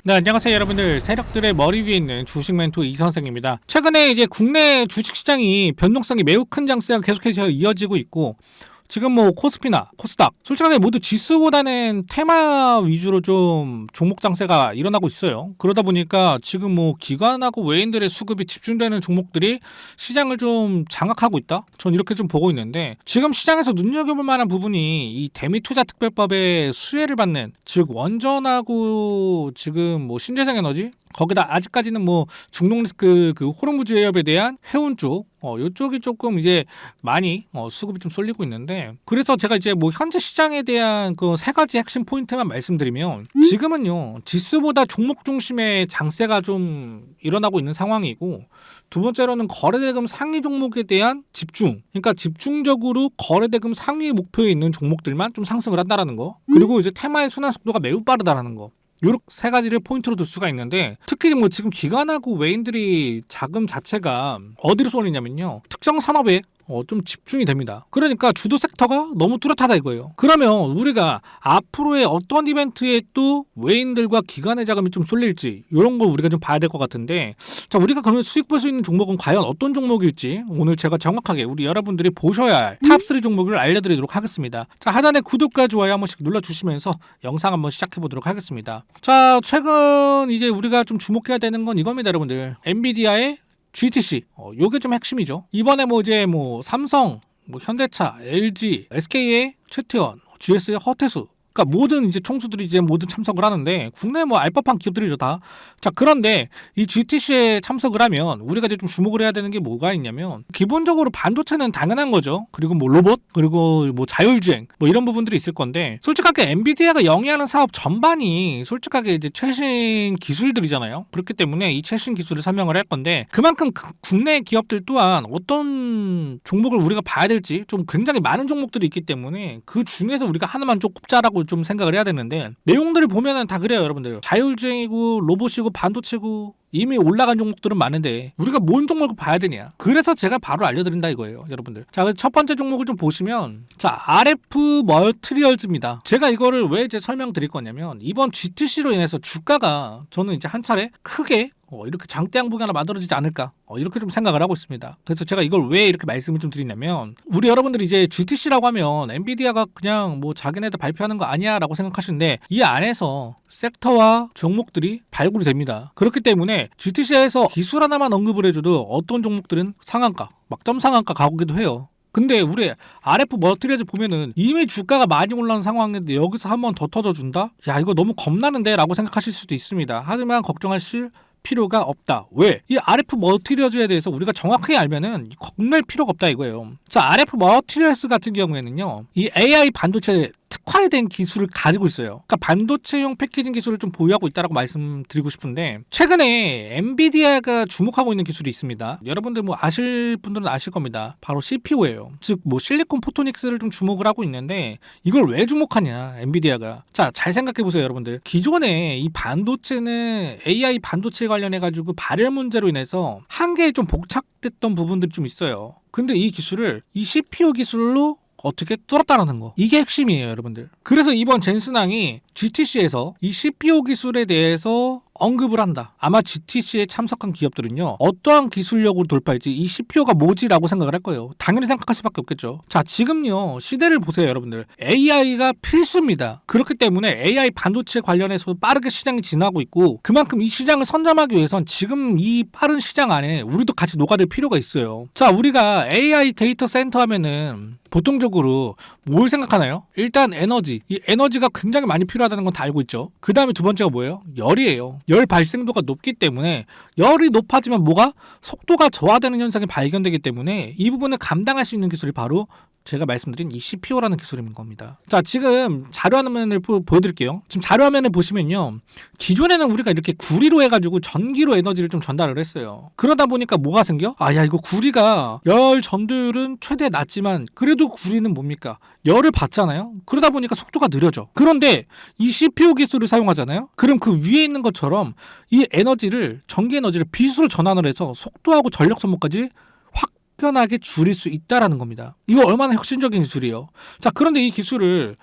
네, 안녕하세요 여러분들. 세력들의 머리 위에 있는 주식 멘토 이선생입니다. 최근에 이제 국내 주식시장이 변동성이 매우 큰 장세가 계속해서 이어지고 있고, 지금 뭐 코스피나 코스닥 솔직하게 모두 지수보다는 테마 위주로 좀 종목 장세가 일어나고 있어요. 그러다 보니까 지금 뭐 기관하고 외인들의 수급이 집중되는 종목들이 시장을 좀 장악하고 있다, 전 이렇게 좀 보고 있는데, 지금 시장에서 눈여겨볼 만한 부분이 이 대미투자특별법의 수혜를 받는, 즉 원전하고 지금 뭐 신재생에너지, 거기다 아직까지는 뭐 중동리스크 그 호르무즈 해협에 대한 해운 쪽, 요쪽이 조금 이제 많이 수급이 좀 쏠리고 있는데, 그래서 제가 이제 뭐 현재 시장에 대한 그 세 가지 핵심 포인트만 말씀드리면, 지금은요 지수보다 종목 중심의 장세가 좀 일어나고 있는 상황이고, 두 번째로는 거래대금 상위 종목에 대한 집중, 그러니까 집중적으로 거래대금 상위 목표에 있는 종목들만 좀 상승을 한다라는 거, 그리고 이제 테마의 순환 속도가 매우 빠르다라는 거, 요렇게 세 가지를 포인트로 둘 수가 있는데, 특히 뭐 지금 기관하고 외인들이 자금 자체가 어디로 쏠리냐면요, 특정 산업에 좀 집중이 됩니다. 그러니까 주도 섹터가 너무 뚜렷하다 이거예요. 그러면 우리가 앞으로의 어떤 이벤트에 또 외인들과 기관의 자금이 좀 쏠릴지, 이런 거 우리가 좀 봐야 될 것 같은데, 자, 우리가 그러면 수익 볼 수 있는 종목은 과연 어떤 종목일지 오늘 제가 정확하게 우리 여러분들이 보셔야 할 탑3 종목을 알려드리도록 하겠습니다. 자, 하단에 구독과 좋아요 한 번씩 눌러주시면서 영상 한번 시작해보도록 하겠습니다. 자, 최근 이제 우리가 좀 주목해야 되는 건 이겁니다, 여러분들. 엔비디아의 GTC, 요게 좀 핵심이죠. 이번에 뭐 이제 뭐 삼성, 뭐 현대차, LG, SK의 최태원, GS의 허태수, 그러니까 모든 이제 총수들이 이제 모두 참석을 하는데, 국내 뭐 알법한 기업들이죠 다. 자, 그런데 이 GTC에 참석을 하면 우리가 이제 좀 주목을 해야 되는 게 뭐가 있냐면, 기본적으로 반도체는 당연한 거죠. 그리고 뭐 로봇, 그리고 뭐 자율주행, 뭐 이런 부분들이 있을 건데, 솔직하게 엔비디아가 영위하는 사업 전반이 솔직하게 이제 최신 기술들이잖아요. 그렇기 때문에 이 최신 기술을 설명을 할 건데, 그만큼 국내 기업들 또한 어떤 종목을 우리가 봐야 될지 좀 굉장히 많은 종목들이 있기 때문에, 그 중에서 우리가 하나만 좀 꼽자라고 좀 생각을 해야 되는데, 내용들을 보면은 다 그래요 여러분들. 자율주행이고 로봇이고 반도체고 이미 올라간 종목들은 많은데 우리가 뭔 종목을 봐야 되냐, 그래서 제가 바로 알려드린다 이거예요 여러분들. 자, 첫 번째 종목을 좀 보시면, 자, RF 머티리얼즈입니다. 제가 이거를 왜 이제 설명드릴 거냐면, 이번 GTC로 인해서 주가가 저는 이제 한 차례 크게 이렇게 장대 양봉이 하나 만들어지지 않을까, 이렇게 좀 생각을 하고 있습니다. 그래서 제가 이걸 왜 이렇게 말씀을 좀 드리냐면, 우리 여러분들이 이제 GTC라고 하면 엔비디아가 그냥 뭐 자기네들 발표하는 거 아니야 라고 생각하시는데, 이 안에서 섹터와 종목들이 발굴이 됩니다. 그렇기 때문에 GTC에서 기술 하나만 언급을 해줘도 어떤 종목들은 상한가, 막점 상한가 가기도 해요. 근데 우리 RF 머티리얼즈 보면은 이미 주가가 많이 올라온 상황인데 여기서 한 번 더 터져준다? 야, 이거 너무 겁나는데 라고 생각하실 수도 있습니다. 하지만 걱정하실 필요가 없다. 왜? 이 RF 머티리얼즈에 대해서 우리가 정확하게 알면은 겁낼 필요가 없다 이거예요. 자, RF 머티리얼즈 같은 경우에는요, 이 AI 반도체 특화된 기술을 가지고 있어요. 그러니까 반도체용 패키징 기술을 좀 보유하고 있다라고 말씀드리고 싶은데, 최근에 엔비디아가 주목하고 있는 기술이 있습니다. 여러분들 뭐 아실 분들은 아실 겁니다. 바로 CPU예요. 즉 뭐 실리콘 포토닉스를 좀 주목을 하고 있는데, 이걸 왜 주목하냐 엔비디아가. 자, 잘 생각해 보세요 여러분들. 기존에 이 반도체는 AI 반도체 관련해 가지고 발열 문제로 인해서 한계에 좀 복착됐던 부분들이 좀 있어요. 근데 이 기술을 이 CPU 기술로 어떻게 뚫었다라는 거, 이게 핵심이에요 여러분들. 그래서 이번 젠슨왕이 GTC에서 이 CPU 기술에 대해서 언급을 한다. 아마 GTC에 참석한 기업들은요, 어떠한 기술력으로 돌파할지, 이 CPU가 뭐지라고 생각을 할 거예요. 당연히 생각할 수밖에 없겠죠. 자, 지금요 시대를 보세요 여러분들. AI가 필수입니다. 그렇기 때문에 AI 반도체 관련해서 빠르게 시장이 지나고 있고, 그만큼 이 시장을 선점하기 위해선 지금 이 빠른 시장 안에 우리도 같이 녹아들 필요가 있어요. 자, 우리가 AI 데이터 센터 하면은 보통적으로 뭘 생각하나요? 일단 에너지. 이 에너지가 굉장히 많이 필요하다는 건 다 알고 있죠. 그 다음에 두 번째가 뭐예요? 열이에요. 열 발생도가 높기 때문에, 열이 높아지면 뭐가? 속도가 저하되는 현상이 발견되기 때문에 이 부분을 감당할 수 있는 기술이 바로 제가 말씀드린 이 CPU라는 기술인 겁니다. 자, 지금 자료화면을 보여드릴게요. 지금 자료화면을 보시면요, 기존에는 우리가 이렇게 구리로 해가지고 전기로 에너지를 좀 전달을 했어요. 그러다 보니까 뭐가 생겨? 아, 야, 이거 구리가 열 전도율은 최대 낮지만 그래도 구리는 뭡니까? 열을 받잖아요. 그러다 보니까 속도가 느려져. 그런데 이 CPU 기술을 사용하잖아요. 그럼 그 위에 있는 것처럼 이 에너지를, 전기 에너지를 빛으로 전환을 해서 속도하고 전력 소모까지 확연하게 줄일 수 있다라는 겁니다. 이거 얼마나 혁신적인 기술이에요. 자, 그런데 이 기술을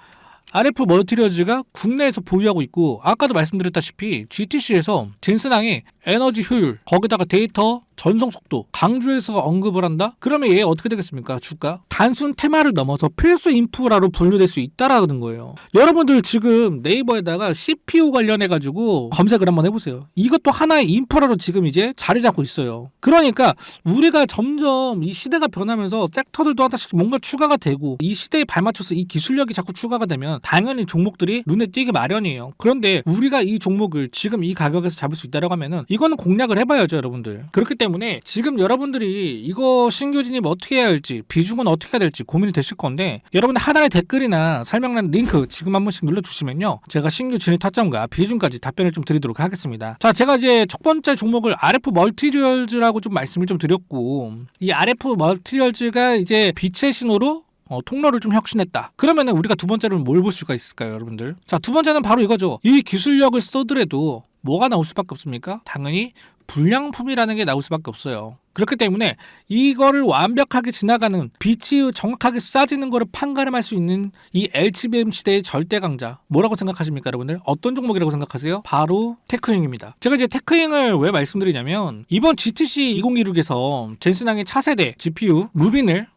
RF 멀티리얼즈가 국내에서 보유하고 있고 아까도 말씀드렸다시피 GTC에서 젠슨항의 에너지 효율 거기다가 데이터 전송 속도 강조해서 언급을 한다? 그러면 얘 어떻게 되겠습니까? 주가? 단순 테마를 넘어서 필수 인프라로 분류될 수 있다라는 거예요. 여러분들 지금 네이버에다가 CPU 관련해가지고 검색을 한번 해보세요. 이것도 하나의 인프라로 지금 이제 자리 잡고 있어요. 그러니까 우리가 점점 이 시대가 변하면서 섹터들도 하나씩 뭔가 추가가 되고 이 시대에 발맞춰서 이 기술력이 자꾸 추가가 되면 당연히 종목들이 눈에 띄기 마련이에요. 그런데 우리가 이 종목을 지금 이 가격에서 잡을 수 있다고 하면은 이거는 공략을 해봐야죠, 여러분들. 그렇기 때문에 지금 여러분들이 이거 신규 진입 어떻게 해야 할지 비중은 어떻게 해야 될지 고민이 되실 건데 여러분들 하단의 댓글이나 설명란 링크 지금 한 번씩 눌러주시면요 제가 신규 진입 타점과 비중까지 답변을 좀 드리도록 하겠습니다. 자, 제가 이제 첫 번째 종목을 RF 멀티리얼즈라고 좀 말씀을 좀 드렸고 이 RF 멀티리얼즈가 이제 빛의 신호로 통로를 좀 혁신했다. 그러면은 우리가 두 번째로는 뭘 볼 수가 있을까요, 여러분들? 자, 두 번째는 바로 이거죠. 이 기술력을 써더라도 뭐가 나올 수밖에 없습니까? 당연히 불량품이라는 게 나올 수밖에 없어요. 그렇기 때문에 이거를 완벽하게 지나가는 빛이 정확하게 쏴지는 거를 판가름할 수 있는 이 LCBM 시대의 절대 강자 뭐라고 생각하십니까, 여러분들? 어떤 종목이라고 생각하세요? 바로 테크윙입니다. 제가 이제 테크윙을 왜 말씀드리냐면 이번 GTC 2016에서 젠슨항의 차세대 GPU 루빈을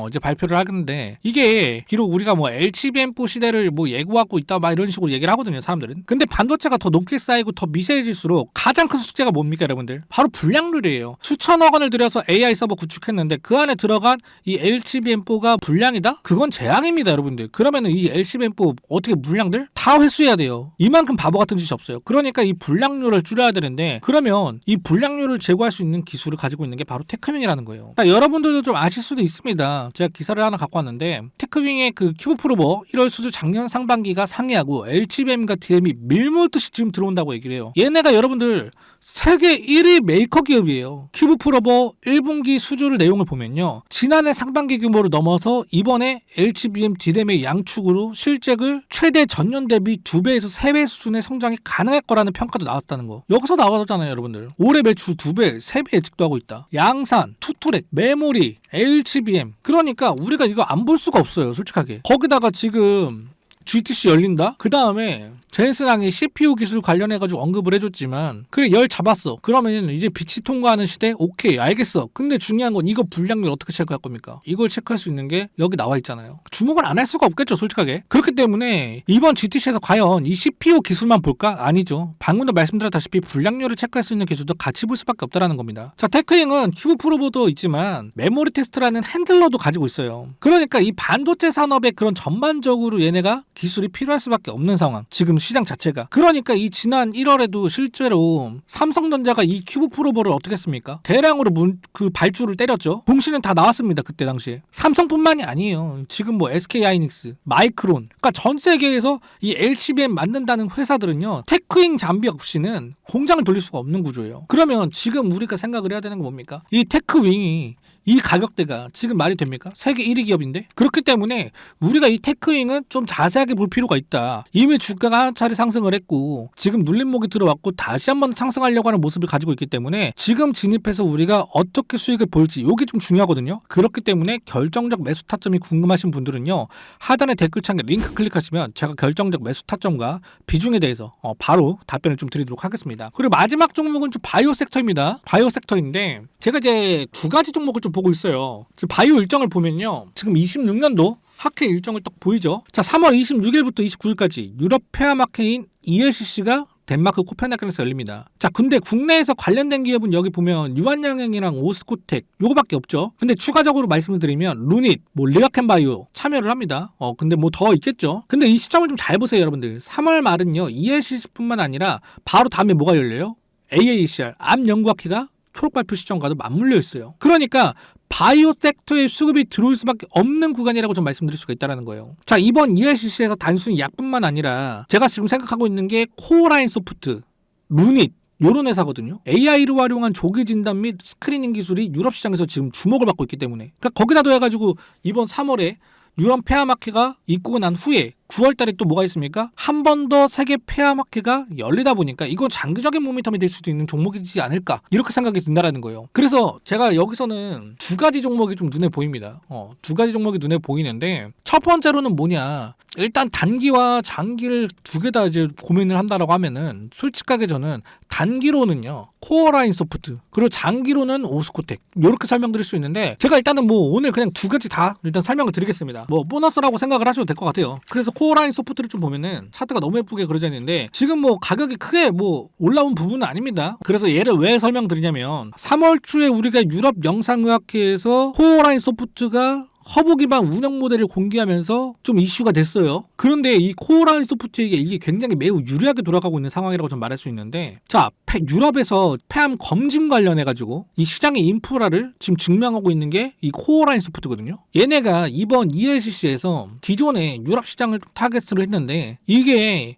이제 발표를 하는데 이게 비록 우리가 뭐 LCBM4 시대를 뭐 예고하고 있다 막 이런 식으로 얘기를 하거든요, 사람들은. 근데 반도체가 더 높게 쌓이고 더 미세해질수록 가장 큰 숙제가 뭡니까, 여러분들? 바로 불량률이에요. 수천억 원을 들여서 AI 서버 구축했는데 그 안에 들어간 이 LCBM4가 불량이다? 그건 재앙입니다, 여러분들. 그러면은 이 LCBM4 어떻게 물량들 다 회수해야 돼요. 이만큼 바보 같은 짓이 없어요. 그러니까 이 불량률을 줄여야 되는데 그러면 이 불량률을 제거할 수 있는 기술을 가지고 있는 게 바로 테크윙이라는 거예요. 그러니까 여러분들도 좀 아실 수도 있습니다. 제가 기사를 하나 갖고 왔는데 테크윙의 그 큐브 프로버 1월 수주 작년 상반기가 상회하고 LCBM과 DM이 밀몰듯이 지금 들어온다고 얘기를 해요. 얘네가 여러분들 세계 1위 메이커 기업이에요. 큐브 프로버 1분기 수주를 내용을 보면요. 지난해 상반기 규모를 넘어서 이번에 LCBM DRAM의 양축으로 실적을 최대 전년 대비 2배에서 3배 수준의 성장이 가능할 거라는 평가도 나왔다는 거. 여기서 나왔잖아요, 여러분들. 올해 매출 2배, 3배 예측도 하고 있다. 양산, 투트랙, 메모리, LCBM. 그러니까 우리가 이거 안 볼 수가 없어요, 솔직하게. 거기다가 지금 GTC 열린다? 그 다음에 젠슨항의 CPU 기술 관련해가지고 언급을 해줬지만 그래 열 잡았어. 그러면 이제 빛이 통과하는 시대? 오케이 알겠어. 근데 중요한 건 이거 불량률 어떻게 체크할 겁니까? 이걸 체크할 수 있는 게 여기 나와 있잖아요. 주목을 안 할 수가 없겠죠, 솔직하게. 그렇기 때문에 이번 GTC에서 과연 이 CPU 기술만 볼까? 아니죠. 방금도 말씀드렸다시피 불량률을 체크할 수 있는 기술도 같이 볼 수밖에 없다는 겁니다. 자, 테크잉은 큐브 프로보도 있지만 메모리 테스트라는 핸들러도 가지고 있어요. 그러니까 이 반도체 산업의 그런 전반적으로 얘네가 기술이 필요할 수밖에 없는 상황. 지금 시장 자체가. 그러니까 이 지난 1월에도 실제로 삼성전자가 이 큐브 프로버를 어떻게 했습니까? 대량으로 그 발주를 때렸죠. 공시는 다 나왔습니다. 그때 당시에. 삼성뿐만이 아니에요. 지금 뭐 SK하이닉스, 마이크론. 그러니까 전 세계에서 이 LCBM 만든다는 회사들은요. 테크잉 장비 없이는 공장을 돌릴 수가 없는 구조예요. 그러면 지금 우리가 생각을 해야 되는 건 뭡니까? 이 테크윙이 이 가격대가 지금 말이 됩니까? 세계 1위 기업인데? 그렇기 때문에 우리가 이 테크윙은 좀 자세하게 볼 필요가 있다. 이미 주가가 한 차례 상승을 했고 지금 눌림목이 들어왔고 다시 한번 상승하려고 하는 모습을 가지고 있기 때문에 지금 진입해서 우리가 어떻게 수익을 볼지 이게 좀 중요하거든요. 그렇기 때문에 결정적 매수 타점이 궁금하신 분들은요. 하단의 댓글창에 링크 클릭하시면 제가 결정적 매수 타점과 비중에 대해서 바로 답변을 좀 드리도록 하겠습니다. 그리고 마지막 종목은 좀 바이오 섹터입니다. 바이오 섹터인데 제가 이제 두 가지 종목을 좀 보고 있어요. 지금 바이오 일정을 보면요. 지금 26년도 학회 일정을 딱 보이죠. 자, 3월 26일부터 29일까지 유럽 폐암학회인 ELCC가 덴마크 코펜하겐에서 열립니다. 자, 근데 국내에서 관련된 기업은 여기 보면 유한양행이랑 오스코텍 요거밖에 없죠. 근데 추가적으로 말씀을 드리면 루닛, 뭐 리가켄바이오 참여를 합니다. 근데 뭐 더 있겠죠. 근데 이 시점을 좀 잘 보세요, 여러분들. 3월 말은요. ELCC뿐만 아니라 바로 다음에 뭐가 열려요? AACR 암연구학회가 초록 발표 시점과도 맞물려 있어요. 그러니까 바이오 섹터의 수급이 들어올 수밖에 없는 구간이라고 좀 말씀드릴 수가 있다는 거예요. 자, 이번 ELCC에서 단순히 약뿐만 아니라 제가 지금 생각하고 있는 게 코어라인 소프트, 루닛 요런 회사거든요. AI를 활용한 조기 진단 및 스크리닝 기술이 유럽 시장에서 지금 주목을 받고 있기 때문에 그러니까 거기다 둬가지고 이번 3월에 유럽 폐암학회가 입고가 난 후에 9월달에 또 뭐가 있습니까? 한 번 더 세계 폐암학회가 열리다 보니까 이건 장기적인 모멘텀이 될 수도 있는 종목이지 않을까 이렇게 생각이 든다라는 거예요. 그래서 제가 여기서는 두 가지 종목이 좀 눈에 보입니다. 두 가지 종목이 눈에 보이는데 첫 번째로는 뭐냐? 일단 단기와 장기를 두 개 다 이제 고민을 한다라고 하면은 솔직하게 저는 단기로는요 코어라인 소프트, 그리고 장기로는 오스코텍, 이렇게 설명드릴 수 있는데, 제가 일단은 뭐 오늘 그냥 두 가지 다 일단 설명을 드리겠습니다. 뭐 보너스라고 생각을 하셔도 될 것 같아요. 그래서 코어라인 소프트를 좀 보면은 차트가 너무 예쁘게 그려져 있는데 지금 뭐 가격이 크게 뭐 올라온 부분은 아닙니다. 그래서 얘를 왜 설명드리냐면 3월 초에 우리가 유럽 영상의학회에서 코어라인 소프트가 허브 기반 운영 모델을 공개하면서 좀 이슈가 됐어요. 그런데 이 코어라인 소프트에게 이게 굉장히 매우 유리하게 돌아가고 있는 상황이라고 좀 말할 수 있는데, 자, 유럽에서 폐암 검진 관련해가지고 이 시장의 인프라를 지금 증명하고 있는 게 이 코어라인 소프트거든요. 얘네가 이번 ELCC에서 기존의 유럽 시장을 타겟으로 했는데, 이게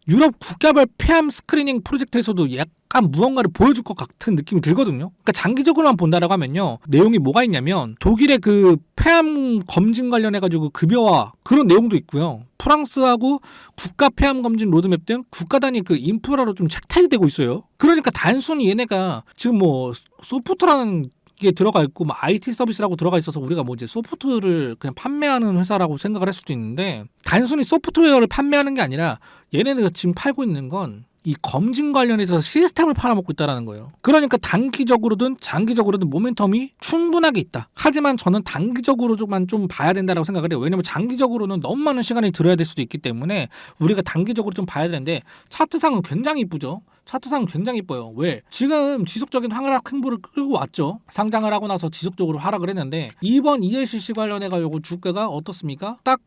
유럽 국가별 폐암 스크리닝 프로젝트에서도 약간 무언가를 보여줄 것 같은 느낌이 들거든요. 그러니까 장기적으로만 본다라고 하면요, 내용이 뭐가 있냐면 독일의 그 폐암 검진 관련해가지고 급여와 그런 내용도 있고요. 프랑스하고 국가 폐암 검진 로드맵 등 국가 단위 그 인프라로 좀 착탁이 되고 있어요. 그러니까 단순히 얘네가 지금 뭐 소프트라는 게 들어가 있고 뭐 IT 서비스라고 들어가 있어서 우리가 뭐 이제 소프트를 그냥 판매하는 회사라고 생각을 할 수도 있는데, 단순히 소프트웨어를 판매하는 게 아니라 얘네가 지금 팔고 있는 건 이 검진 관련해서 시스템을 팔아먹고 있다는 거예요. 그러니까 단기적으로든 장기적으로든 모멘텀이 충분하게 있다. 하지만 저는 단기적으로만 좀 봐야 된다고 생각을 해요. 왜냐면 장기적으로는 너무 많은 시간이 들어야 될 수도 있기 때문에 우리가 단기적으로 좀 봐야 되는데, 차트상은 굉장히 이쁘죠. 차트상은 굉장히 이뻐요. 왜? 지금 지속적인 하락 행보를 끌고 왔죠. 상장을 하고 나서 지속적으로 하락을 했는데, 이번 ELCC 관련해가지고 주가가 어떻습니까? 딱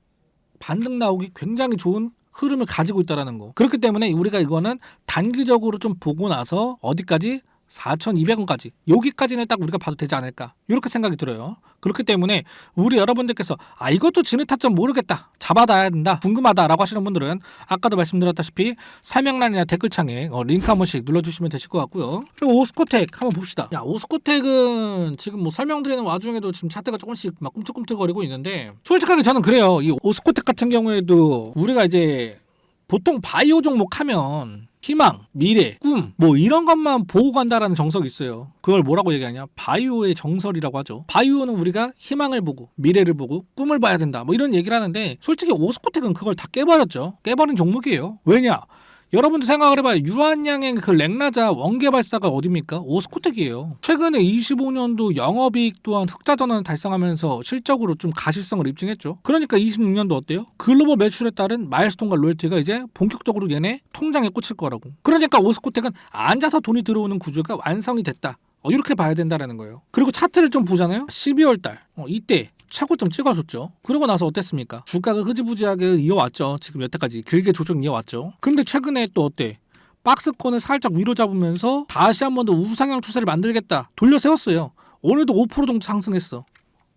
반등 나오기 굉장히 좋은 흐름을 가지고 있다는 거. 그렇기 때문에 우리가 이거는 단기적으로 좀 보고 나서 어디까지? 4,200원까지, 여기까지는 딱 우리가 봐도 되지 않을까, 이렇게 생각이 들어요. 그렇기 때문에 우리 여러분들께서 이것도 진입 타점 모르겠다, 잡아놔야 된다, 궁금하다라고 하시는 분들은 아까도 말씀드렸다시피 설명란이나 댓글창에 링크 한 번씩 눌러주시면 되실 것 같고요. 그리고 오스코텍 한번 봅시다. 야, 오스코텍은 지금 뭐 설명드리는 와중에도 지금 차트가 조금씩 막 꿈틀꿈틀거리고 있는데, 솔직하게 저는 그래요. 이 오스코텍 같은 경우에도 우리가 이제 보통 바이오 종목 하면 희망, 미래, 꿈 뭐 이런 것만 보고 간다라는 정석이 있어요. 그걸 뭐라고 얘기하냐? 바이오의 정설이라고 하죠. 바이오는 우리가 희망을 보고 미래를 보고 꿈을 봐야 된다, 뭐 이런 얘기를 하는데, 솔직히 오스코텍은 그걸 다 깨버렸죠. 깨버린 종목이에요. 왜냐? 여러분도 생각을 해봐요. 유한양의 그 렉나자 원개 발사가 어딥니까? 오스코텍이에요. 최근에 25년도 영업이익 또한 흑자 전환을 달성하면서 실적으로 좀 가시성을 입증했죠. 그러니까 26년도 어때요? 글로벌 매출에 따른 마일스톤과 로열티가 이제 본격적으로 얘네 통장에 꽂힐 거라고. 그러니까 오스코텍은 앉아서 돈이 들어오는 구조가 완성이 됐다, 이렇게 봐야 된다라는 거예요. 그리고 차트를 좀 보잖아요. 12월 달 이때 최고점 찍어줬죠. 그러고 나서 어땠습니까? 주가가 흐지부지하게 이어왔죠. 지금 여태까지 길게 조정 이어왔죠. 근데 최근에 또 어때? 박스권을 살짝 위로 잡으면서 다시 한 번 더 우상향 추세를 만들겠다, 돌려 세웠어요. 오늘도 5% 정도 상승했어.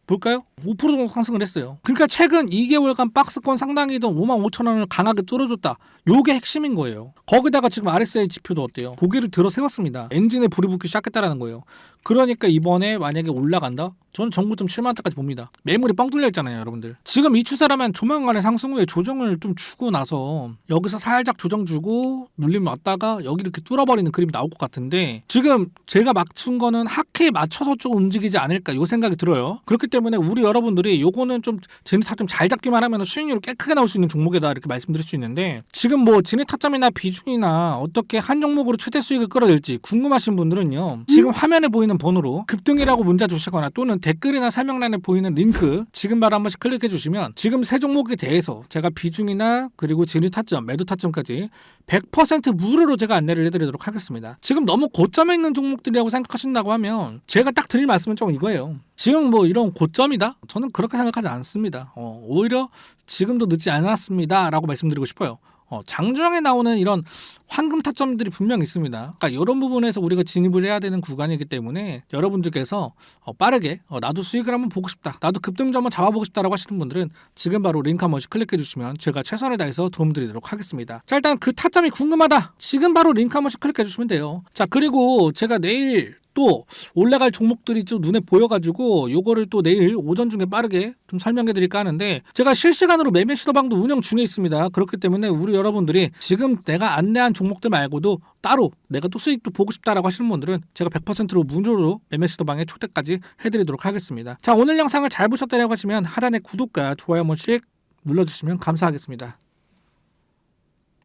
볼까요? 5% 정도 상승을 했어요. 그러니까 최근 2개월간 박스권 상당히던 55,000원을 강하게 뚫어줬다. 요게 핵심인 거예요. 거기다가 지금 RSI 지표도 어때요? 고개를 들어 세웠습니다. 엔진에 불이 붙기 시작했다는 거예요. 그러니까 이번에 만약에 올라간다? 저는 정고점 7만 원대까지 봅니다. 매물이 뻥 뚫려 있잖아요, 여러분들. 지금 이 추세라면 조만간에 상승 후에 조정을 좀 주고 나서 여기서 살짝 조정 주고 눌림 왔다가 여기 이렇게 뚫어버리는 그림이 나올 것 같은데, 지금 제가 맞춘 거는 하크에 맞춰서 좀 움직이지 않을까, 요 생각이 들어요. 그렇기 때문에 우리 여러분들이 요거는 좀 진입타점 잘 잡기만 하면 수익률이 꽤 크게 나올 수 있는 종목이다, 이렇게 말씀드릴 수 있는데, 지금 뭐 진입타점이나 비중이나 어떻게 한 종목으로 최대 수익을 끌어낼지 궁금하신 분들은요, 지금 화면에 보이는 번호로 급등이라고 문자 주시거나 또는 댓글이나 설명란에 보이는 링크 지금 바로 한 번씩 클릭해 주시면 지금 세 종목에 대해서 제가 비중이나 그리고 진입 타점, 매도 타점까지 100% 무료로 제가 안내를 해드리도록 하겠습니다. 지금 너무 고점에 있는 종목들이라고 생각하신다고 하면 제가 딱 드릴 말씀은 좀 이거예요. 지금 뭐 이런 고점이다? 저는 그렇게 생각하지 않습니다. 오히려 지금도 늦지 않았습니다 라고 말씀드리고 싶어요. 장중에 나오는 이런 황금 타점들이 분명 있습니다. 그러니까 이런 부분에서 우리가 진입을 해야 되는 구간이기 때문에 여러분들께서 빠르게 나도 수익을 한번 보고 싶다, 나도 급등주 한번 잡아보고 싶다라고 하시는 분들은 지금 바로 링크 한 번씩 클릭해 주시면 제가 최선을 다해서 도움드리도록 하겠습니다. 자, 일단 그 타점이 궁금하다, 지금 바로 링크 한 번씩 클릭해 주시면 돼요. 자, 그리고 제가 내일 또 올라갈 종목들이 좀 눈에 보여가지고 요거를 또 내일 오전 중에 빠르게 좀 설명해 드릴까 하는데, 제가 실시간으로 매매 시도방도 운영 중에 있습니다. 그렇기 때문에 우리 여러분들이 지금 내가 안내한 종목들 말고도 따로 내가 또 수익도 보고 싶다라고 하시는 분들은 제가 100%로 무료로 매매 시도방에 초대까지 해드리도록 하겠습니다. 자, 오늘 영상을 잘 보셨다고 하시면 하단에 구독과 좋아요 한 번씩 눌러주시면 감사하겠습니다.